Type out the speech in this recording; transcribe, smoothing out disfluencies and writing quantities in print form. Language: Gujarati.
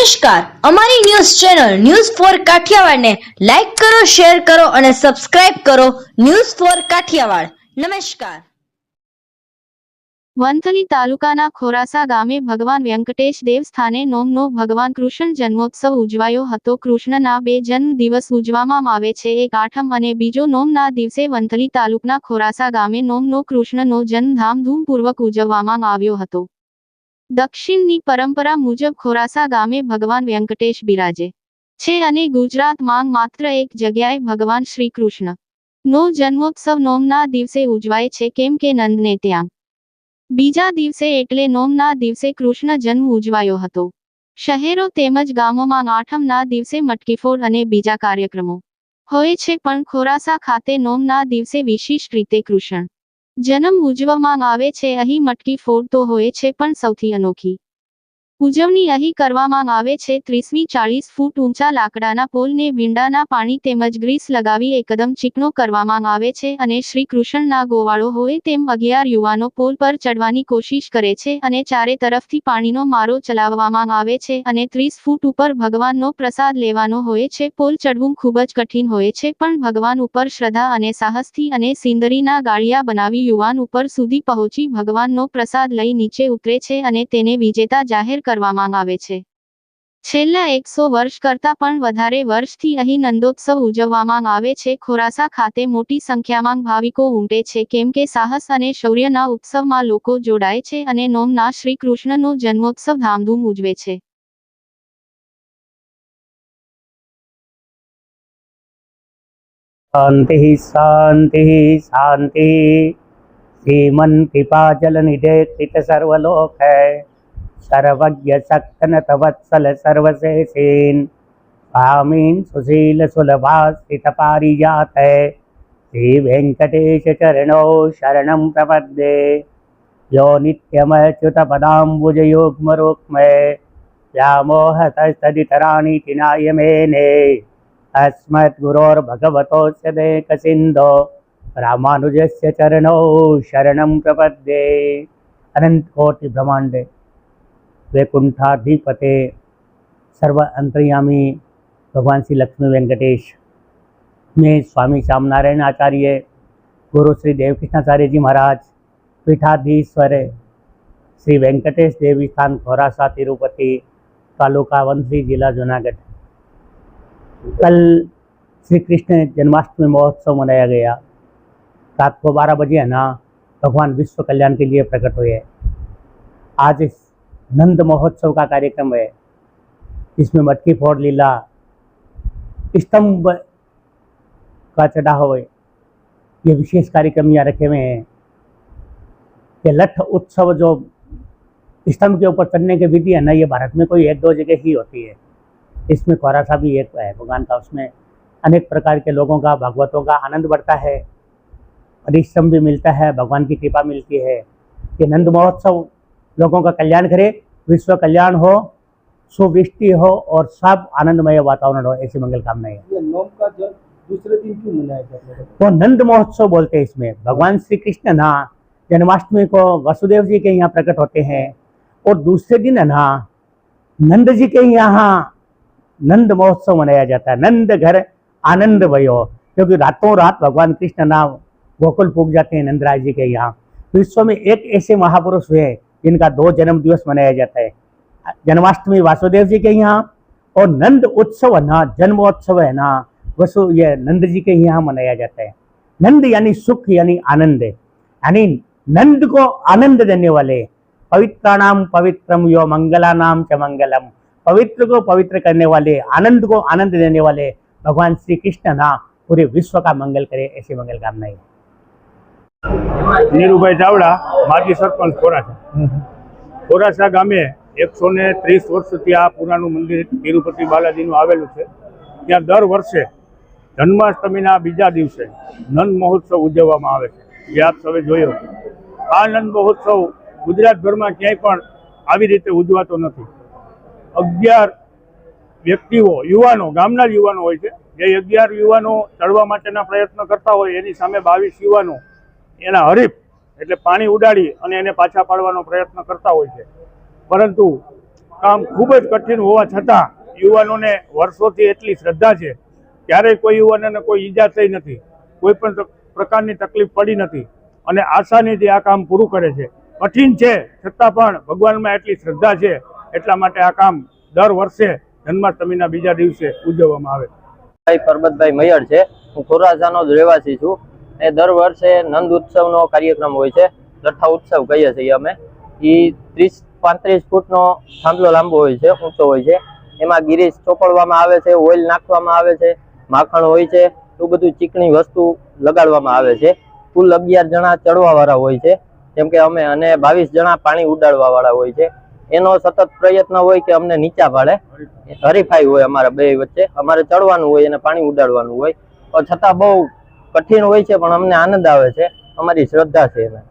નમસ્કાર, અમારી news channel news for Kathiawad ને લાઈક કરો, શેર કરો અને સબસ્ક્રાઇબ કરો. News for Kathiawad. નમસ્કાર. વંથલી તાલુકાના ખોરાસા ગામે ભગવાન વેંકટેશ દેવસ્થાને નોમનો ભગવાન કૃષ્ણ જન્મોત્સવ ઉજવાયો હતો. કૃષ્ણના બે જન્મ દિવસ ઉજવવામાં આવે છે, એક આઠમ અને બીજો નોમના દિવસે વંથલી તાલુકના ખોરાસા ગામે નોમનો કૃષ્ણનો જન્મ ધામધૂમપૂર્વક ઉજવવામાં આવ્યો હતો. દક્ષિણની પરંપરા મુજબ ખોરાસા ગામે ભગવાન વેંકટેશ બિરાજે છે અને ગુજરાતમાં માત્ર એક જગ્યાએ ભગવાન શ્રી કૃષ્ણનો જન્મોત્સવ નોમના દિવસે ઉજવાય છે, કેમ કે નંદને ત્યાં બીજા દિવસે એટલે નોમના દિવસે કૃષ્ણ જન્મ ઉજવાયો હતો. શહેરો તેમજ ગામોમાં આઠમના દિવસે મટકીફોડ અને બીજા કાર્યક્રમો હોય છે, પણ ખોરાસા ખાતે નોમના દિવસે વિશિષ્ટ રીતે કૃષ્ણ જન્મ ઉજવવામાં આવે છે. અહીં મટકી ફોડ તો હોય છે, પણ સૌથી અનોખી ઉજવણી અહીં કરવામાં આવે છે. 30-40 ફૂટ ઊંચા લાકડાના પોલને ભીંડાના પાણી તેમજ ગ્રીસ લગાવી એકદમ ચીકણો કરવામાં આવે છે અને શ્રી કૃષ્ણના ગોવાળો હોય તેમ 11 યુવાનો પોલ પર ચડવાની કોશિશ કરે છે અને ચારે તરફથી પાણીનો મારો ચલાવવામાં આવે છે અને 30 ફૂટ ઉપર ભગવાનનો પ્રસાદ લેવાનો હોય છે. પોલ ચડવું ખૂબ જ કઠિન હોય છે, પણ ભગવાન ઉપર શ્રદ્ધા અને સાહસથી અને સિંદરીના ગાળિયા બનાવી યુવાન ઉપર સુધી પહોંચી ભગવાનનો પ્રસાદ લઈ નીચે ઉતરે છે અને તેને વિજેતા જાહેર કરવામાં આવે છે. છેલ્લા 100 વર્ષ કરતાં પણ વધારે વર્ષથી અહીં નંદોત્સવ ઉજવવામાં આવે છે. ખોરાસા ખાતે મોટી સંખ્યામાં ભાવિકો ઉમટે છે, કેમ કે સાહસ અને શૌર્યના ઉત્સવમાં લોકો જોડાય છે અને નોમના શ્રી કૃષ્ણનો જન્મોત્સવ ધામધૂમ ઉજવે છે. शांति शांति शांति। श्रीमन कृपा जल निधे कृत सर्वलोक है, सर्वज्ञ सक्तन तवत्सल सर्वशेषेन स्वामीन सुशील सुलभास्थित पारिजात है। श्री वेंकटेश चरणो शरणं प्रपद्ये। यो नित्यमच्युत पदाम्बुज योग्म रोक्मये व्यामोहतस्तदितराणि तिनाय मेने। अस्मद्गुरोर्भगवतोऽस्य देकसिन्धो रामानुजस्य चरणौ शरणं प्रपद्ये। अनंत कोटि ब्रह्मांडे वैकुंठाधिपते सर्व अंतर्यामी भगवान श्री लक्ष्मी वेंकटेश में स्वामी श्यामनारायण आचार्य, गुरु श्री देवकृष्णाचार्य जी महाराज, पीठाधीश्वर श्री वेंकटेश देवस्थान खौरासा तिरुपति, तालुका वंथली, जिला जूनागढ़। कल श्री कृष्ण जन्माष्टमी महोत्सव मनाया गया। रात को 12 बजे है ना भगवान विश्व कल्याण के लिए प्रकट हुए। आज इस नंद महोत्सव का कार्यक्रम है, इसमें मटकी फोड़ लीला, स्तंभ का चढ़ाव, ये विशेष कार्यक्रम यहाँ रखे हुए हैं। ये लठ उत्सव जो स्तंभ के ऊपर चढ़ने की विधि है ना, ये भारत में कोई 1-2 जगह ही होती है। इसमें खौरासा भी एक है भगवान का। उसमें अनेक प्रकार के लोगों का, भागवतों का आनंद बढ़ता है, परिश्रम भी मिलता है, भगवान की कृपा मिलती है। ये नंद महोत्सव लोगों का कल्याण करे, विश्व कल्याण हो, सुवृष्टि हो और सब आनंदमय वातावरण हो, ऐसी मंगल कामनाएं। ये नोम का दूसरे दिन क्यों मनाया जाता है? तो नंद महोत्सव बोलते हैं इसमें। भगवान श्री कृष्ण ना जन्माष्टमी को वसुदेव जी के यहाँ प्रकट होते हैं और दूसरे दिन है ना नंद जी के यहाँ नंद महोत्सव मनाया जाता है। नंद घर आनंद भयो, क्योंकि रातों रात भगवान कृष्ण ना गोकुल पूग जाते हैं नंदराज जी के यहाँ। विश्व में एक ऐसे महापुरुष हुए जिनका 2 जन्म दिवस मनाया जाता है। जन्माष्टमी वासुदेव जी के यहाँ और नंद उत्सव है ना, जन्मोत्सव है ना, वसु ये नंद जी के यहाँ मनाया जाता है। नंद यानी सुख, यानी आनंद, यानी नंद को आनंद देने वाले। पवित्राणाम पवित्रम यो मंगलानाम च मंगलम। पवित्र को पवित्र करने वाले, आनंद को आनंद देने वाले भगवान श्री कृष्ण ना पूरे विश्व का मंगल करे, ऐसी मंगल कामनाएं। નીરુભાઈ ચાવડા, માજી સરપંચ ખોરાસા। ખોરાસા ગામે 130 વર્ષથી આ પુરાણું મંદિર તિરુપતિ બાલાજીનું આવેલું છે। ત્યાં દર વર્ષે જન્માષ્ટમીના બીજા દિવસે નંદ મહોત્સવ ઉજવવામાં આવે છે, જે આપ સૌએ જોયો। આ નંદ મહોત્સવ ગુજરાતભરમાં ક્યાંય પણ આવી રીતે ઉજવાતો નથી। 11 વ્યક્તિઓ, યુવાનો, ગામના જ યુવાનો હોય છે, જે 11 યુવાનો ચડવા માટેના પ્રયત્ન કરતા હોય, એની સામે 22 યુવાનો એના હરીફ એટલે પાણી ઉડાડી અને એને પાછા પાડવાનો પ્રયત્ન કરતા હોય છે। પરંતુ કામ ખૂબ જ કઠિન હોવા છતાં યુવાનોને વર્ષોથી એટલી શ્રદ્ધા છે, ક્યારેય કોઈ યુવાનોને કોઈ ઈજા થઈ નથી, કોઈ પણ પ્રકારની તકલીફ પડી નથી અને આસાનીથી આ કામ પૂરું કરે છે. કઠિન છે છતાં પણ ભગવાનમાં એટલી શ્રદ્ધા છે, એટલા માટે આ કામ દર વર્ષે જન્માષ્ટમીના બીજા દિવસે ઉજવવામાં આવે છે. પરબતભાઈ મૈયર છે. હું ખોરાસાનો જ રહેવાસી છું. એ દર વર્ષે નંદ ઉત્સવનો કાર્યક્રમ હોય છે, લઠ્ઠા ઉત્સવ કહીએ છીએ અમે. એ 30-35 ફૂટનો થાંભલો લાંબો હોય છે, ઊંચો હોય છે. એમાં ગિરીશ ચોપડવામાં આવે છે, ઓઇલ નાખવામાં આવે છે, માખણ હોય છે, એવું બધું ચીકણી વસ્તુ લગાડવામાં આવે છે. કુલ 11 જણા ચડવા વાળા હોય છે, જેમ કે અમે, અને 22 જણા પાણી ઉડાડવા વાળા હોય છે. એનો સતત પ્રયત્ન હોય કે અમને નીચા પાડે, હરીફાઈ હોય અમારા બે વચ્ચે. અમારે ચડવાનું હોય અને પાણી ઉડાડવાનું હોય, છતાં બહુ કઠિન હોય છે, પણ અમને આનંદ આવે છે. અમારી શ્રદ્ધા છે એમાં.